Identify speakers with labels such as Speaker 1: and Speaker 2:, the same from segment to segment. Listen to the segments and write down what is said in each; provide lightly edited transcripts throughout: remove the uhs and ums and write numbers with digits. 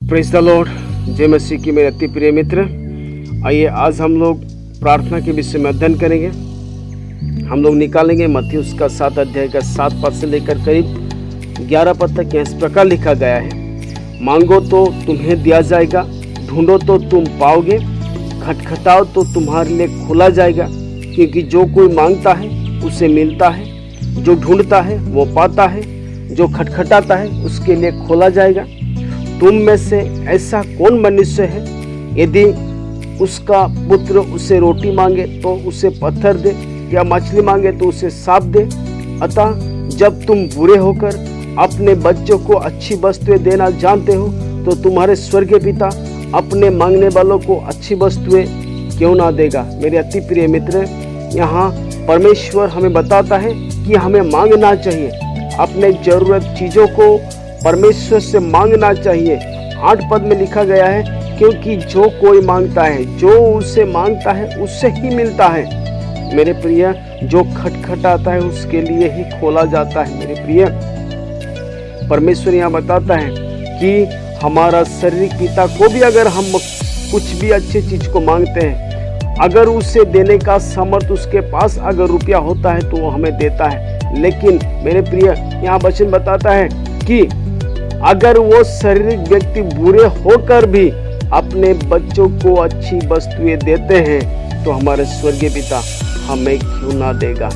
Speaker 1: Praise the Lord. जय मसीह की मेरे अति प्रिय मित्र, आइए आज हम लोग प्रार्थना के विषय में अध्ययन करेंगे। हम लोग निकालेंगे मत्ती उसका 7 अध्याय का 7 पद से लेकर करीब 11 पद तक। इस प्रकार लिखा गया है, मांगो तो तुम्हें दिया जाएगा, ढूंढो तो तुम पाओगे, खटखटाओ तो तुम्हारे लिए खोला जाएगा। क्योंकि जो कोई मांगता है उसे मिलता है, जो ढूंढता है वो पाता है, जो खटखटाता है उसके लिए खोला जाएगा। तुम में से ऐसा कौन मनुष्य है, यदि उसका पुत्र उसे रोटी मांगे तो उसे पत्थर दे, या मछली मांगे तो उसे सांप दे? अतः जब तुम बुरे होकर अपने बच्चों को अच्छी वस्तुएं देना जानते हो, तो तुम्हारे स्वर्गीय पिता अपने मांगने वालों को अच्छी वस्तुएं क्यों ना देगा। मेरे अति प्रिय मित्र, यहाँ परमेश्वर हमें बताता है कि हमें मांगना चाहिए, अपने जरूरत चीजों को परमेश्वर से मांगना चाहिए। 8 पद में लिखा गया है, क्योंकि जो कोई मांगता है, जो उसे मांगता है उससे ही मिलता है। मेरे प्रिय, जो खटखटाता है उसके लिए ही खोला जाता है। मेरे प्रिय, परमेश्वर यहाँ बताता है कि हमारा शारीरिक पिता को भी अगर हम कुछ भी अच्छी चीज को मांगते हैं, अगर उसे देने का समर्थ उसके पास अगर रुपया होता है तो वो हमें देता है। लेकिन मेरे प्रिय, यहाँ वचन बताता है कि अगर वो शारीरिक व्यक्ति बुरे होकर भी अपने बच्चों को अच्छी वस्तुएं देते हैं, तो हमारे स्वर्गीय पिता हमें क्यों ना देगा।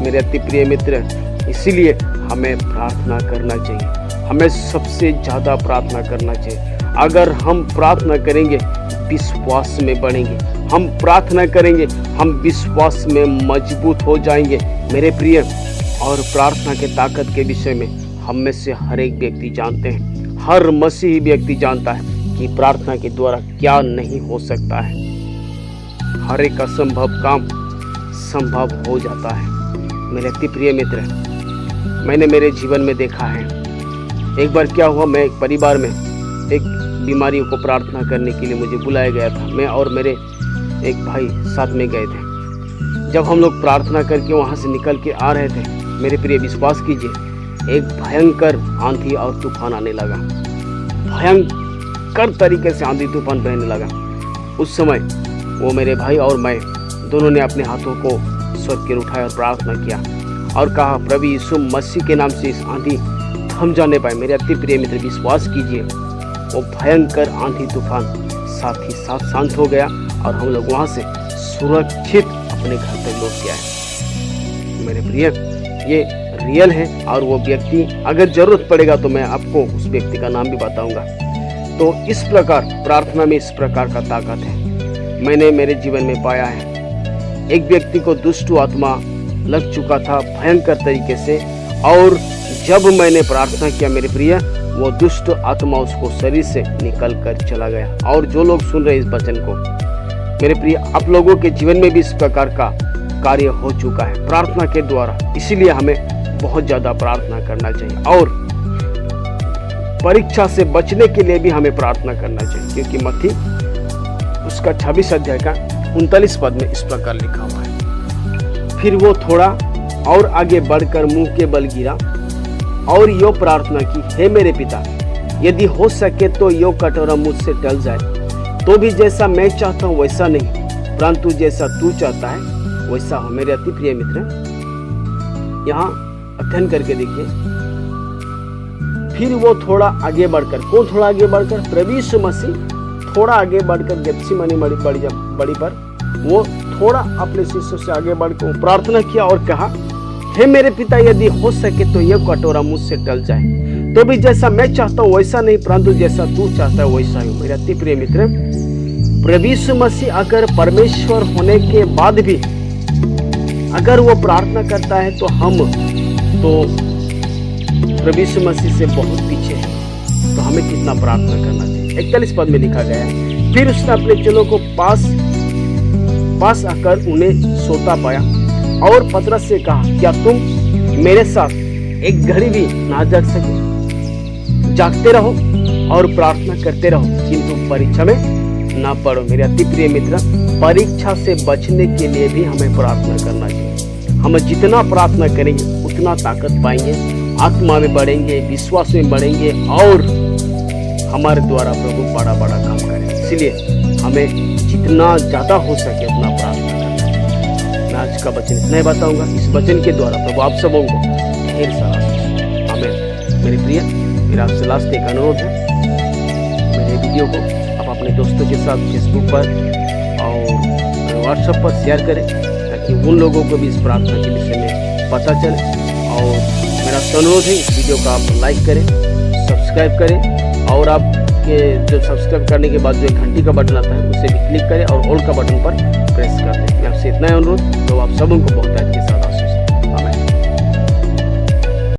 Speaker 1: मेरे अति प्रिय मित्र, इसीलिए हमें प्रार्थना करना चाहिए, हमें सबसे ज्यादा प्रार्थना करना चाहिए। अगर हम प्रार्थना करेंगे विश्वास में बढ़ेंगे, हम प्रार्थना करेंगे हम विश्वास में मजबूत हो जाएंगे। मेरे प्रिय, और प्रार्थना के ताकत के विषय में हम में से हर एक व्यक्ति जानते हैं, हर मसीही व्यक्ति जानता है कि प्रार्थना के द्वारा क्या नहीं हो सकता है। हर एक असंभव काम संभव हो जाता है। मेरे अति प्रिय मित्र, मैंने मेरे जीवन में देखा है। एक बार क्या हुआ, मैं एक परिवार में एक बीमारियों को प्रार्थना करने के लिए मुझे बुलाया गया था। मैं और मेरे एक भाई साथ में गए थे। जब हम लोग प्रार्थना करके वहाँ से निकल के आ रहे थे, मेरे प्रिय विश्वास कीजिए, एक भयंकर आंधी और तूफान आने लगा। भयंकर तरीके से आंधी तूफान बहने लगा। उस समय वो मेरे भाई और मैं दोनों ने अपने हाथों को स्वर्ग की उठाया और प्रार्थना किया और कहा, प्रभु यीशु मसीह के नाम से इस आंधी थम जाने पाए। मेरे अति प्रिय मित्र, विश्वास कीजिए, वो भयंकर आंधी तूफान साथ ही साथ शांत हो गया और हम लोग वहाँ से सुरक्षित अपने घर तक लौट के आए। मेरे प्रिय, ये रियल है, और वो व्यक्ति अगर जरूरत पड़ेगा तो मैं आपको उस व्यक्ति का नाम भी बताऊंगा। तो इस प्रकार प्रार्थना में इस प्रकार का ताकत है। मैंने मेरे जीवन में पाया है, एक व्यक्ति को दुष्ट आत्मा लग चुका था भयंकर तरीके से, और जब मैंने प्रार्थना किया मेरे प्रिय, वो दुष्ट आत्मा उसको शरीर से निकल कर चला गया। और जो लोग सुन रहे इस वचन को, मेरे प्रिय, आप लोगों के जीवन में भी इस प्रकार का कार्य हो चुका है प्रार्थना के द्वारा। इसीलिए हमें बहुत ज्यादा प्रार्थना करना चाहिए, और परीक्षा से बचने के लिए भी हमें प्रार्थना करना चाहिए। क्योंकि मत्ती उसका 26 अध्याय का 39 पद में इस प्रकार लिखा हुआ है, फिर वो थोड़ा और आगे बढ़कर मुंह के बल गिरा और यो प्रार्थना की, हे मेरे पिता, यदि हो सके तो यो कटोरा मुझसे टल जाए, तो भी जैसा मैं चाहता हूँ वैसा नहीं, परंतु जैसा तू चाहता है वैसा हो। मेरे अति प्रिय मित्र, यहाँ अध्ययन करके देखिए, फिर वो थोड़ा आगे बढ़कर, कौन थोड़ा आगे बढ़कर? प्रभु यीशु मसीह थोड़ा आगे बढ़कर गेत्सेमनी बड़ी पर वो थोड़ा अपने शिष्यों से आगे बढ़कर प्रार्थना किया और कहा, हे मेरे पिता, यदि हो सके तो यह कटोरा मुझसे टल जाए, तो भी जैसा मैं चाहता हूँ वैसा नहीं, परंतु जैसा तू चाहता है वैसा ही हो। मेरे अति प्रिय मित्र, प्रभु यीशु मसीह अगर परमेश्वर होने के बाद भी अगर वो प्रार्थना करता है, तो हम तो प्रभु यीशु मसीह से बहुत पीछे है। तो हमें कितना प्रार्थना करना चाहिए। 41 पद में लिखा गया है, फिर उसने अपने चेलों को पास आकर उन्हें सोता पाया और पतरस से कहा, क्या तुम मेरे साथ एक घड़ी भी ना जाग सके? जागते रहो और प्रार्थना करते रहो, किंतु परीक्षा में ना पड़ो। मेरे अति प्रिय मित्र, परीक्षा से बचने के लिए भी हमें प्रार्थना करना चाहिए। हम जितना प्रार्थना करेंगे उतना ताकत पाएंगे, आत्मा में बढ़ेंगे, विश्वास में बढ़ेंगे, और हमारे द्वारा प्रभु बड़ा बड़ा काम करें। इसलिए हमें जितना ज़्यादा हो सके उतना प्रार्थना करना। मैं आज का वचन इतना ही बताऊंगा। इस वचन के द्वारा प्रभु आप सबों को ढेर सारा आमीन। मेरे प्रिय, मेरा आपसे लास्ट एक अनुरोध है, मेरे वीडियो को आप अपने दोस्तों के साथ फेसबुक पर और व्हाट्सएप पर शेयर करें, ताकि उन लोगों को भी इस प्रार्थना के विषय में पता चले। और मेरा अनुरोध है, इस वीडियो को आप लाइक करें, सब्सक्राइब करें, और आपके जो सब्सक्राइब करने के बाद जो एक घंटी का बटन आता है उसे भी क्लिक करें और ऑल का बटन पर प्रेस कर दें। मैं आपसे इतना ही अनुरोध, तो आप सब उनको बहुत अच्छे से